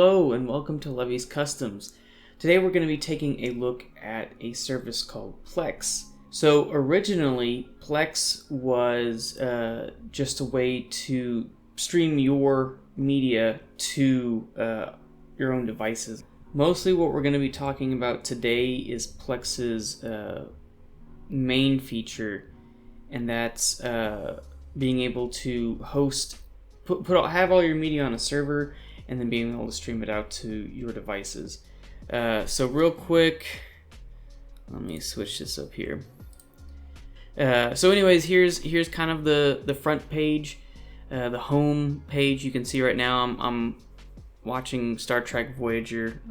Hello and welcome to Levy's Customs. Today we're going to be taking a look at a service called Plex. So originally Plex was just a way to stream your media to your own devices. Mostly what we're going to be talking about today is Plex's main feature, and that's being able to host, have all your media on a server, and then being able to stream it out to your devices. So real quick, let me switch this up here. So anyways, here's kind of the front page, the home page. You can see right now I'm watching Star Trek Voyager.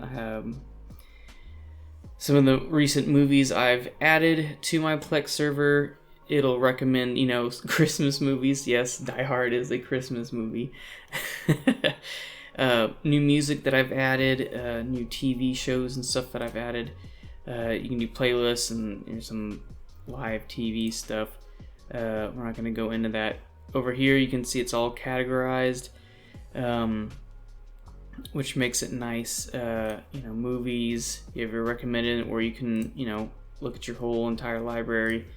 Some of the recent movies I've added to my Plex server. It'll recommend, Christmas movies. Yes, Die Hard is a Christmas movie. New music that I've added, new TV shows and stuff that I've added. You can do playlists and there's some live TV stuff. We're not going to go into that. Over here you can see it's all categorized, which makes it nice. Movies, you have your recommended, or you can, look at your whole entire library.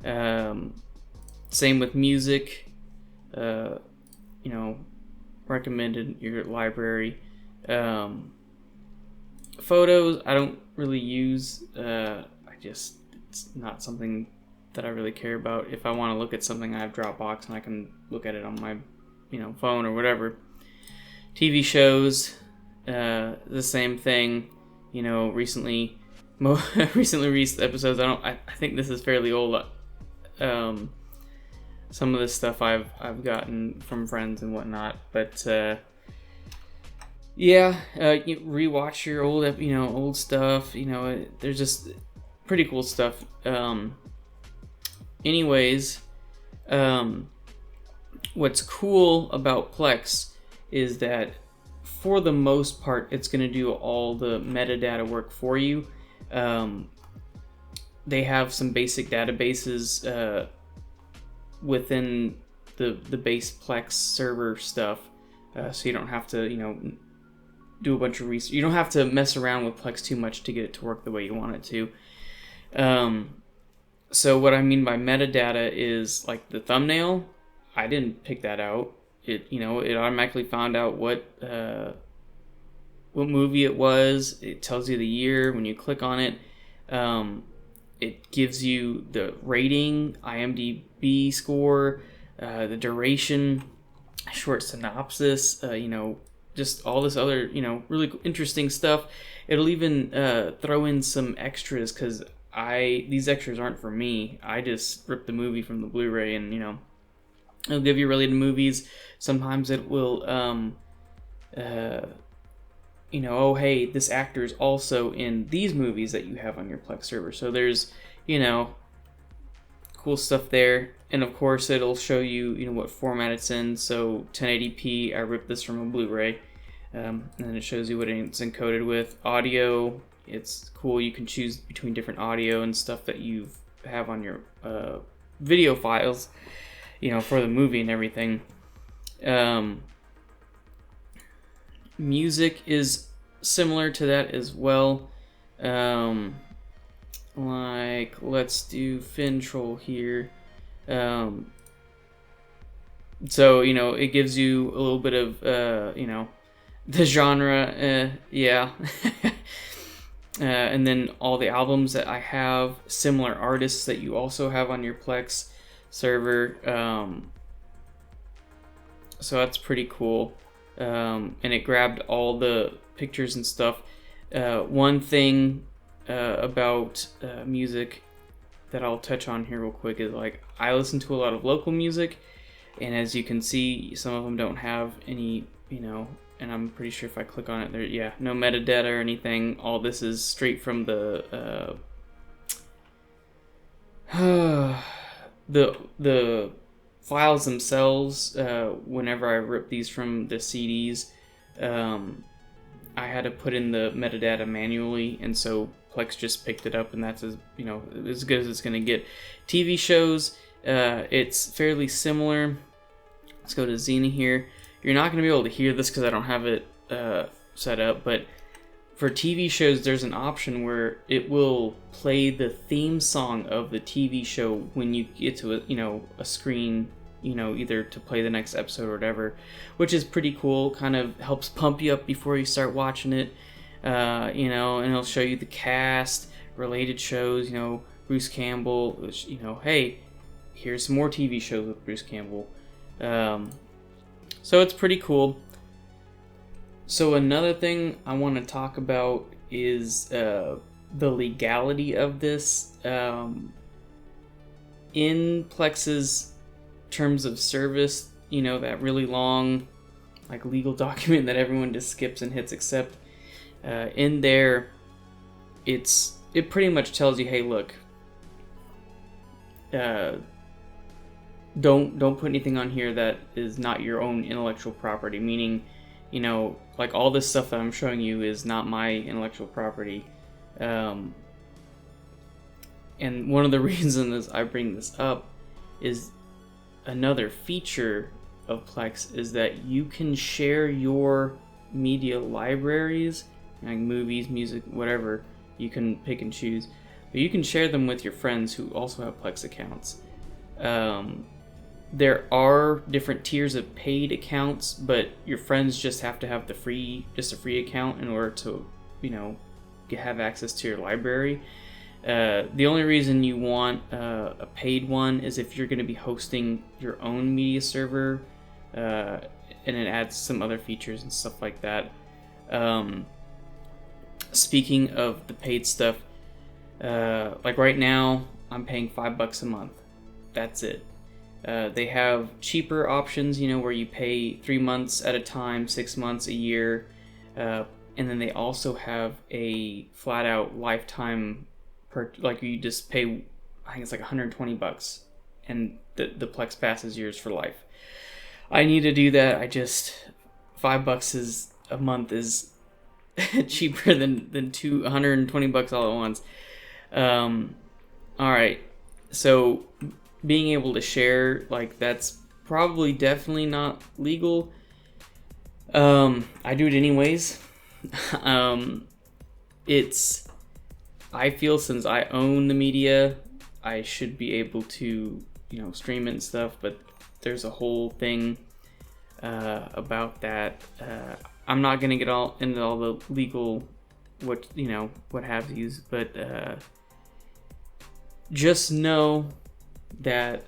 Same with music, recommended your library. Photos, I don't really use. It's not something that I really care about. If I want to look at something, I have Dropbox and I can look at it on my, phone or whatever. TV shows, the same thing. Recently released episodes. I think this is fairly old. Some of this stuff I've gotten from friends and whatnot, but you rewatch your old stuff. There's just pretty cool stuff. Anyways, what's cool about Plex is that for the most part, it's going to do all the metadata work for you. They have some basic databases within the base Plex server stuff, so you don't have to do a bunch of research. You don't have to mess around with Plex too much to get it to work the way you want it to. So what I mean by metadata is like the thumbnail. I didn't pick that out. It automatically found out what movie it was. It tells you the year when you click on it. It gives you the rating, IMDb score, the duration, short synopsis, just all this other, really interesting stuff. It'll even throw in some extras, because these extras aren't for me. I just ripped the movie from the Blu-ray, and, it'll give you related movies. Sometimes it will, oh, hey, this actor is also in these movies that you have on your Plex server. So there's, cool stuff there. And of course, it'll show you, what format it's in. So 1080p, I ripped this from a Blu-ray. And then it shows you what it's encoded with. Audio, it's cool. You can choose between different audio and stuff that you have on your video files, for the movie and everything. Music is similar to that as well. Let's do Fintroll here. So, it gives you a little bit of, the genre, and then all the albums that I have, similar artists that you also have on your Plex server. So that's pretty cool. And it grabbed all the pictures and stuff. One thing about music that I'll touch on here real quick is, I listen to a lot of local music, and as you can see, some of them don't have any, and I'm pretty sure if I click on it, there, no metadata or anything. All this is straight from the the files themselves. Whenever I rip these from the CDs, I had to put in the metadata manually, and so Plex just picked it up, and that's as good as it's going to get. TV shows, it's fairly similar. Let's go to Xena here. You're not going to be able to hear this because I don't have it set up, but for TV shows, there's an option where it will play the theme song of the TV show when you get to a screen, either to play the next episode or whatever, which is pretty cool. Kind of helps pump you up before you start watching it, and it'll show you the cast, related shows, Bruce Campbell, which, hey, here's some more TV shows with Bruce Campbell. So it's pretty cool. So another thing I want to talk about is the legality of this. In Plex's terms of service, that really long, legal document that everyone just skips and hits accept. In there, it pretty much tells you, hey, look, don't put anything on here that is not your own intellectual property. Meaning, all this stuff that I'm showing you is not my intellectual property. And one of the reasons I bring this up is another feature of Plex is that you can share your media libraries, like movies, music, whatever. You can pick and choose, but you can share them with your friends who also have Plex accounts. There are different tiers of paid accounts, but your friends just have to have a free account in order to, have access to your library. The only reason you want a paid one is if you're going to be hosting your own media server, and it adds some other features and stuff like that. Speaking of the paid stuff, right now, I'm paying $5 a month. That's it. They have cheaper options, where you pay 3 months at a time, 6 months, a year, and then they also have a flat-out lifetime. You just pay, I think it's $120, and the Plex Pass is yours for life. I need to do that. $5 a month is cheaper than $120 all at once. All right, so being able to share, that's probably definitely not legal. I do it anyways. I feel since I own the media, I should be able to, stream it and stuff, but there's a whole thing about that. I'm not going to get into all the legal, what have yous, but just know that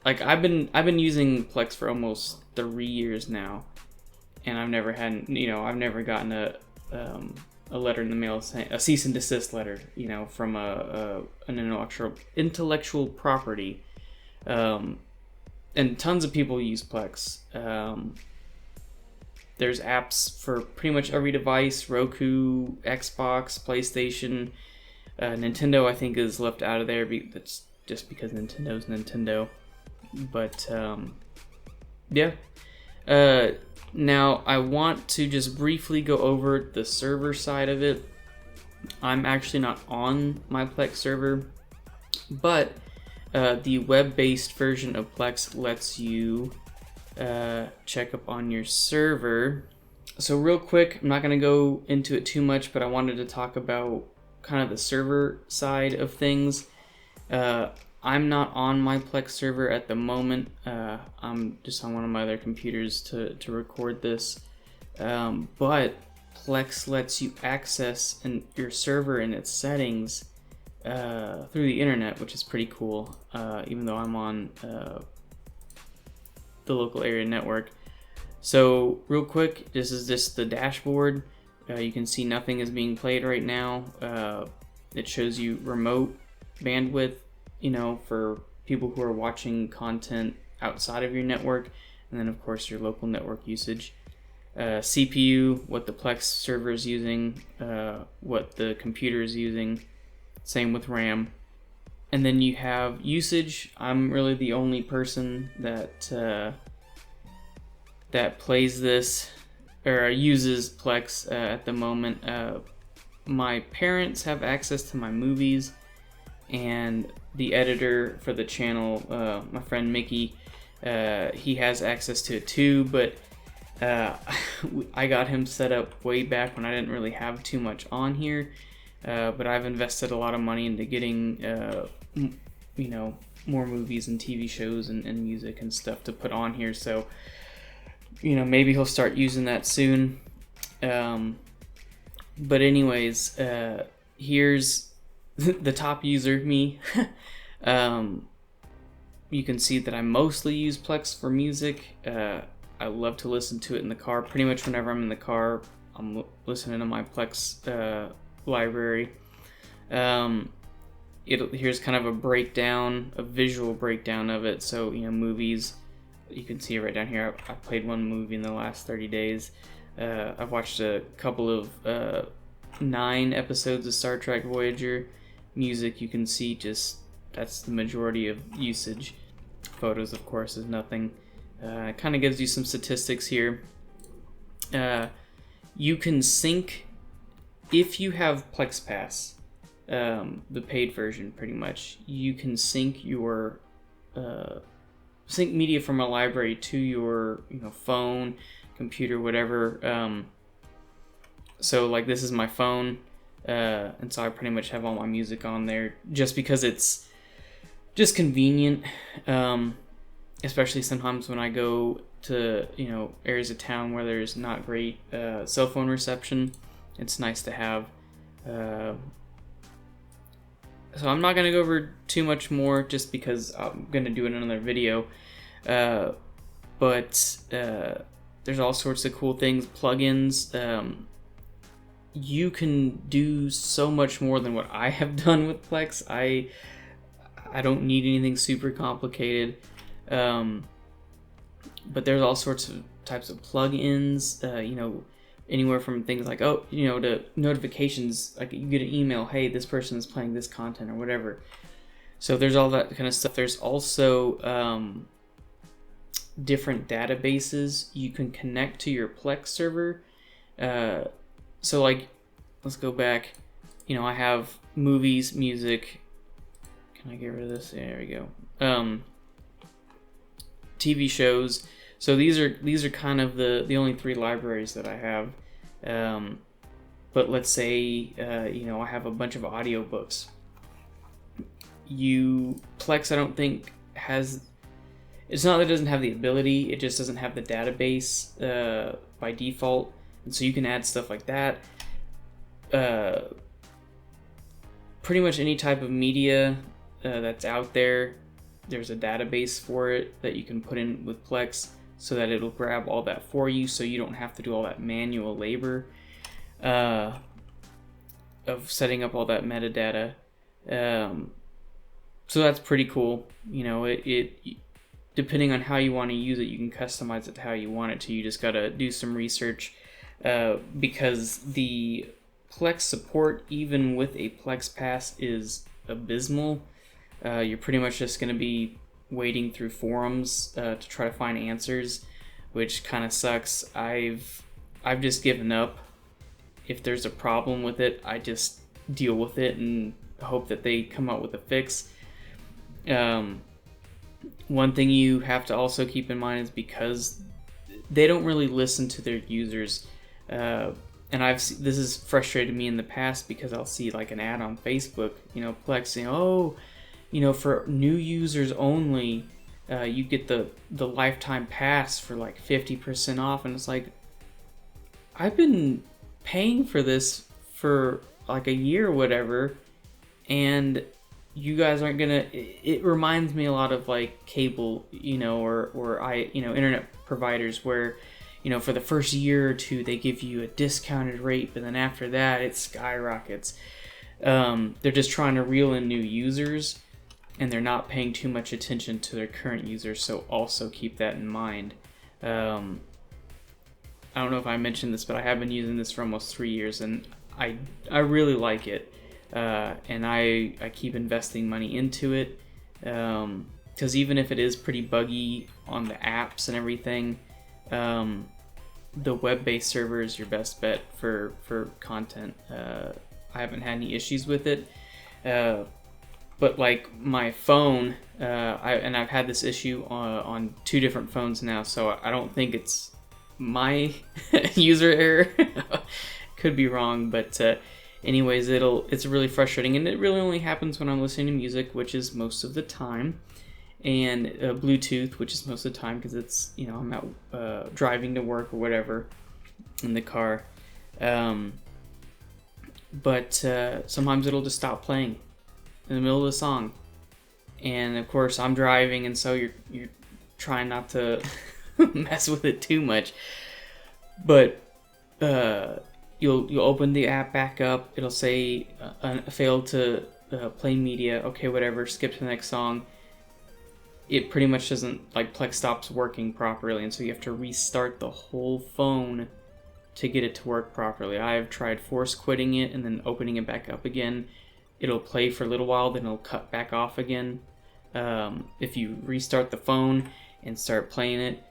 I've been using Plex for almost 3 years now, and I've never gotten a letter in the mail saying a cease and desist letter, from an intellectual property, and tons of people use Plex. There's apps for pretty much every device: Roku, Xbox, PlayStation, Nintendo. I think is left out of there. That's just because Nintendo's Nintendo. But yeah. Now I want to just briefly go over the server side of it. I'm actually not on my Plex server, but the web-based version of Plex lets you check up on your server. So real quick, I'm not going to go into it too much, but I wanted to talk about kind of the server side of things. I'm not on my Plex server at the moment. I'm just on one of my other computers to record this. But Plex lets you access your server and its settings through the internet, which is pretty cool, even though I'm on the local area network. So real quick, this is just the dashboard. You can see nothing is being played right now. It shows you remote bandwidth, for people who are watching content outside of your network, and then of course your local network usage. CPU, what the Plex server is using, what the computer is using, same with RAM. And then you have usage. I'm really the only person that plays this or uses Plex at the moment. My parents have access to my movies, and the editor for the channel, my friend Mickey, he has access to it too, but I got him set up way back when I didn't really have too much on here, but I've invested a lot of money into getting, you know, more movies and TV shows and music and stuff to put on here. So, you know, maybe he'll start using that soon. But anyways, here's the top user, me. You can see that I mostly use Plex for music. I love to listen to it in the car. Pretty much whenever I'm in the car, I'm listening to my Plex library. Here's kind of a breakdown, a visual breakdown of it. So, you know, movies, you can see it right down here. I played one movie in the last 30 days. I've watched a couple of 9 episodes of Star Trek Voyager. Music, you can see just that's the majority of usage. Photos, of course, is nothing. It kind of gives you some statistics here. You can sync if you have Plex Pass, the paid version, pretty much. You can sync your sync media from a library to your, you know, phone, computer, whatever. So like this is my phone, and so I pretty much have all my music on there just because it's just convenient. Especially sometimes when I go to, you know, areas of town where there's not great cell phone reception. It's nice to have. So I'm not going to go over too much more just because I'm going to do it in another video. But there's all sorts of cool things, plugins. You can do so much more than what I have done with Plex. I don't need anything super complicated. But there's all sorts of types of plugins, you know, anywhere from things like, oh, you know, to notifications, like you get an email, hey, this person is playing this content or whatever. So there's all that kind of stuff. There's also different databases you can connect to your Plex server. So like, let's go back, you know, I have movies, music. Can I get rid of this? There we go. TV shows. So these are kind of the only 3 libraries that I have. But let's say you know, I have a bunch of audiobooks. Plex I don't think has, it's not that it doesn't have the ability, it just doesn't have the database by default. And so you can add stuff like that. Pretty much any type of media that's out there, there's a database for it that you can put in with Plex so that it'll grab all that for you, so you don't have to do all that manual labor of setting up all that metadata. So that's pretty cool. You know, it depending on how you want to use it, you can customize it to how you want it to. You just gotta do some research, because the Plex support, even with a Plex Pass, is abysmal. You're pretty much just going to be wading through forums to try to find answers, which kind of sucks. I've just given up. If there's a problem with it, I just deal with it and hope that they come up with a fix. One thing you have to also keep in mind is because they don't really listen to their users, and this has frustrated me in the past because I'll see like an ad on Facebook, you know, Plex saying, oh, you know, for new users only, you get the lifetime pass for like 50% off, and it's like, I've been paying for this for like a year or whatever, and you guys aren't gonna. It reminds me a lot of like cable, you know, or internet providers where, you know, for the first year or 2 they give you a discounted rate, but then after that it skyrockets. They're just trying to reel in new users, and they're not paying too much attention to their current users, so also keep that in mind. I don't know if I mentioned this, but I have been using this for almost 3 years, and I really like it, and I keep investing money into it, because even if it is pretty buggy on the apps and everything, the web-based server is your best bet for content. I haven't had any issues with it. But like my phone, I've had this issue on 2 different phones now, so I don't think it's my user error. Could be wrong, but anyways, it's really frustrating, and it really only happens when I'm listening to music, which is most of the time, and Bluetooth, which is most of the time because it's, I'm out driving to work or whatever in the car. But sometimes it'll just stop playing in the middle of the song, and of course I'm driving, and so you're trying not to mess with it too much, but you'll open the app back up. It'll say failed to play media. Okay, whatever. Skip to the next song. It pretty much doesn't, Plex stops working properly, and so you have to restart the whole phone to get it to work properly. I've tried force quitting it and then opening it back up again. It'll play for a little while, then it'll cut back off again. If you restart the phone and start playing it,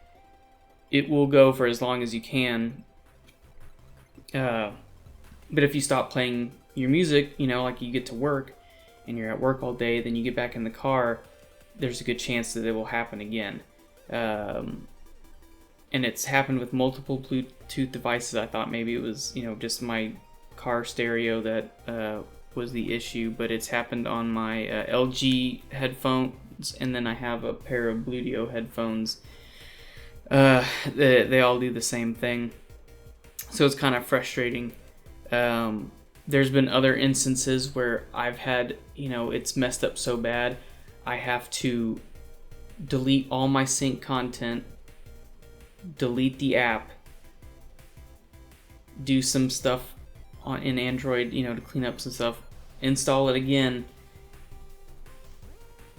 it will go for as long as you can. But if you stop playing your music, you get to work and you're at work all day, then you get back in the car, there's a good chance that it will happen again. And it's happened with multiple Bluetooth devices. I thought maybe it was, just my car stereo that was the issue, but it's happened on my LG headphones, and then I have a pair of Bluetooth headphones. They all do the same thing. So it's kind of frustrating. There's been other instances where I've had, it's messed up so bad, I have to delete all my sync content, delete the app, do some stuff in Android, to clean up some stuff, install it again,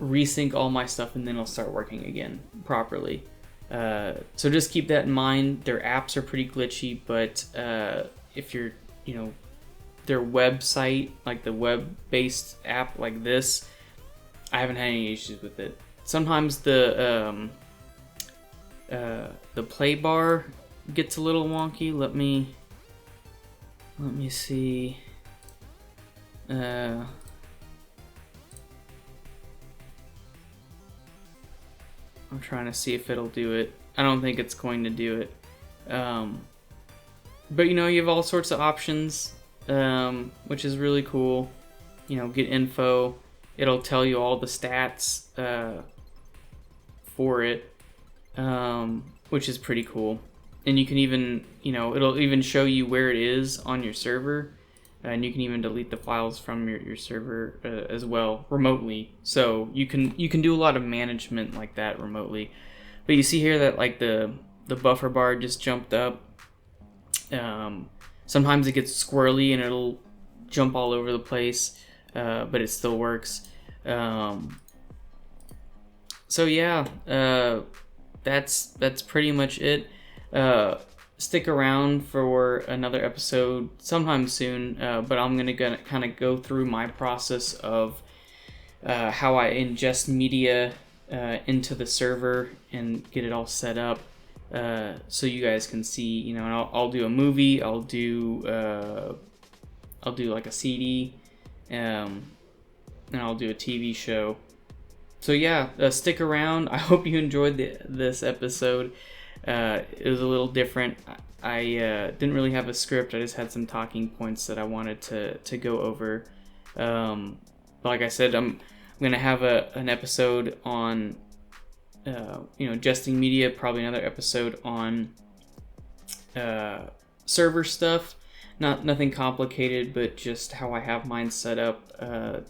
resync all my stuff, and then it'll start working again properly. So just keep that in mind. Their apps are pretty glitchy, but if you're, their website, like the web-based app like this, I haven't had any issues with it. Sometimes the play bar gets a little wonky. Let me see. I'm trying to see if it'll do it. I don't think it's going to do it. But you have all sorts of options, which is really cool. Get info. It'll tell you all the stats for it, which is pretty cool. And you can even, it'll even show you where it is on your server, and you can even delete the files from your server as well remotely. So you can do a lot of management like that remotely. But you see here that the buffer bar just jumped up. Sometimes it gets squirrely and it'll jump all over the place, but it still works. So yeah, that's pretty much it. Stick around for another episode sometime soon, but I'm gonna kind of go through my process of how I ingest media into the server and get it all set up, so you guys can see. And I'll do a movie, I'll do like a CD, and I'll do a TV show. So yeah, stick around. I hope you enjoyed this episode. It was a little different. I didn't really have a script. I just had some talking points that I wanted to go over. Like I said, I'm gonna have an episode on ingesting media. Probably another episode on server stuff. Nothing complicated, but just how I have mine set up to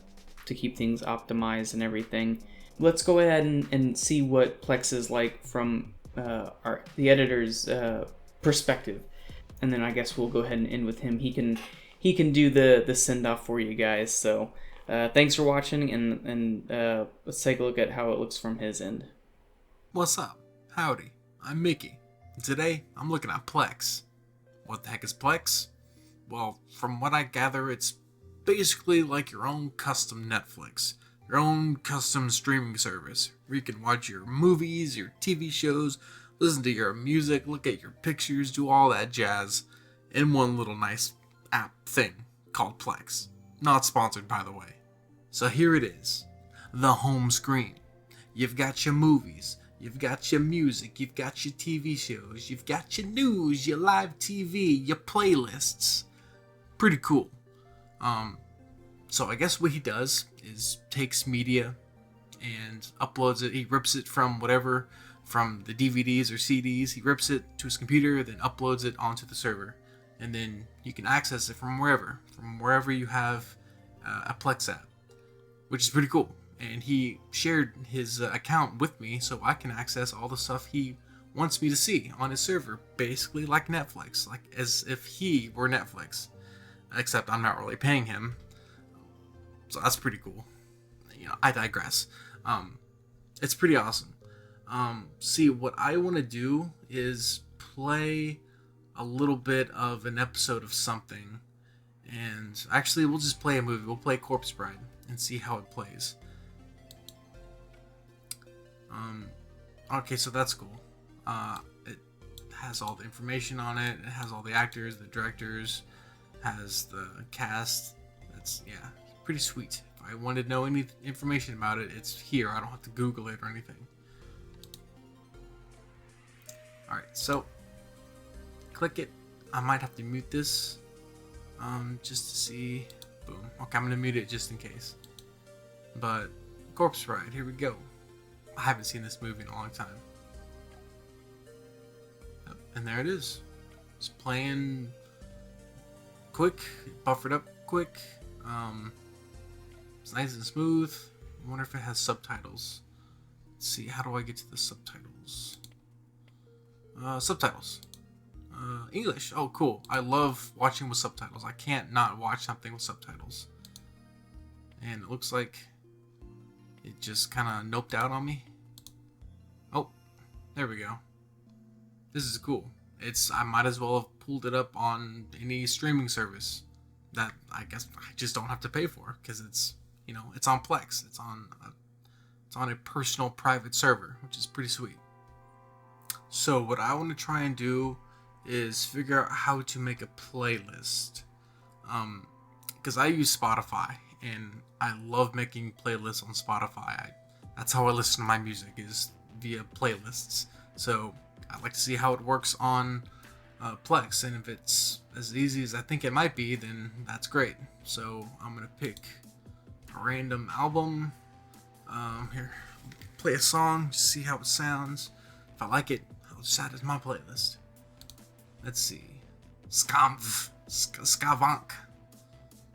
keep things optimized and everything. Let's go ahead and see what Plex is like from the editor's perspective, and then I guess we'll go ahead and end with him. He can do the send off for you guys. So thanks for watching, and let's take a look at how it looks from his end. What's up? Howdy, I'm Mickey. Today I'm looking at Plex. What the heck is Plex? Well, from what I gather, it's basically like your own custom Netflix, your own custom streaming service, where you can watch your movies, your TV shows, listen to your music, look at your pictures, do all that jazz in one little nice app thing called Plex. Not sponsored, by the way. So here it is, the home screen. You've got your movies, You've got your music, you've got your TV shows, you've got your news, your live TV, your playlists. Pretty cool. So I guess what he does is takes media and uploads it. He rips it from whatever, from the DVDs or CDs. He rips it to his computer, then uploads it onto the server. And then you can access it from wherever you have a Plex app, which is pretty cool. And he shared his account with me so I can access all the stuff he wants me to see on his server, basically like Netflix, like as if he were Netflix, except I'm not really paying him. So that's pretty cool. I digress. It's pretty awesome. See, what I want to do is play a little bit of an episode of something, and actually we'll just play a movie. We'll play Corpse Bride and see how it plays. Okay, so that's cool. It has all the information on it. It has all the actors, the directors, has the cast. That's, yeah, pretty sweet. If I wanted to know any information about it, it's here. I don't have to Google it or anything. Alright, so click it. I might have to mute this just to see. Boom. Okay, I'm gonna mute it just in case. But Corpse Bride, here we go. I haven't seen this movie in a long time. And there it is. It's playing quick, buffered up quick. It's nice and smooth. I wonder if it has subtitles. Let's see, how do I get to the subtitles? Subtitles. English. Oh, cool. I love watching with subtitles. I can't not watch something with subtitles. And it looks like it just kind of noped out on me. Oh, there we go. This is cool. I might as well have pulled it up on any streaming service that I guess I just don't have to pay for, because it's on Plex. It's on a personal private server, which is pretty sweet. So what I want to try and do is figure out how to make a playlist. Because I use Spotify, and I love making playlists on Spotify. That's how I listen to my music, is via playlists. So I'd like to see how it works on Plex, and if it's as easy as I think it might be, then that's great. So I'm gonna pick a random album. Here, play a song, see how it sounds. If I like it, I'll just add it to my playlist. Let's see, Skavank,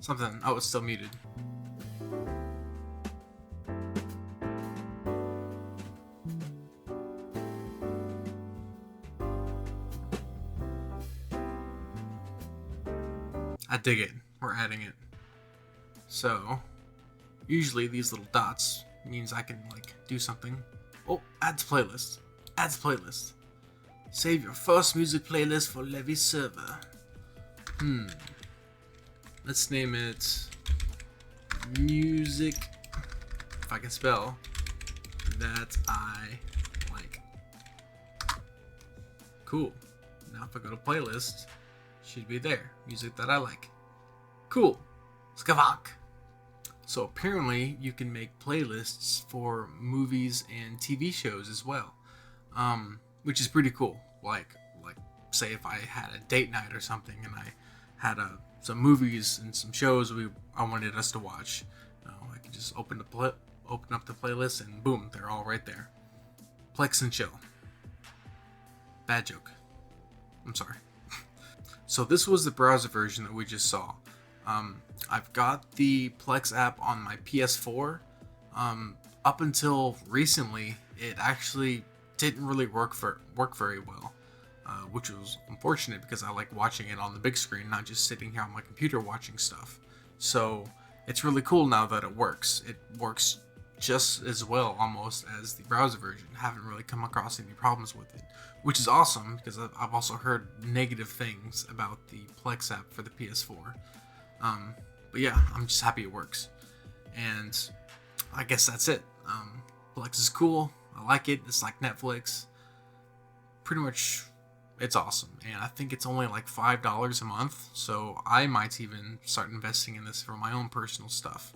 something. Oh, it's still muted. I dig it. We're adding it. So, usually these little dots means I can do something. Oh, add to playlist. Add to playlist. Save your first music playlist for Levy server. Let's name it music, if I can spell, that I like. Cool. Now if I go to playlist, should be there. Music that I like. Cool. Skavank. So apparently you can make playlists for movies and TV shows as well, which is pretty cool. Like say if I had a date night or something and I had some movies and some shows I wanted us to watch, I could just open up the playlist and boom, they're all right there. Plex and chill. Bad joke. I'm sorry. So this was the browser version that we just saw. I've got the Plex app on my PS4. Up until recently, it actually didn't really work very well, which was unfortunate because I like watching it on the big screen, not just sitting here on my computer watching stuff. So it's really cool now that it works. It works just as well almost as the browser version. Haven't really come across any problems with it, which is awesome because I've also heard negative things about the Plex app for the PS4. But yeah, I'm just happy it works. And I guess that's it. Plex is cool. I like it. It's like Netflix. Pretty much, it's awesome. And I think it's only like $5 a month. So I might even start investing in this for my own personal stuff.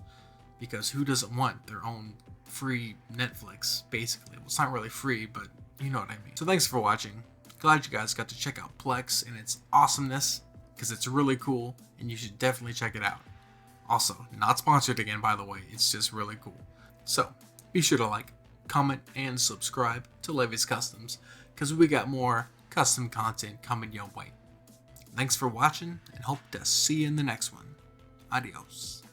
Because who doesn't want their own free Netflix, basically. Well, it's not really free, but you know what I mean. So thanks for watching. Glad you guys got to check out Plex and its awesomeness, because it's really cool, and you should definitely check it out. Also, not sponsored again, by the way. It's just really cool. So, be sure to like, comment, and subscribe to Levy's Customs, because we got more custom content coming your way. Thanks for watching, and hope to see you in the next one. Adios.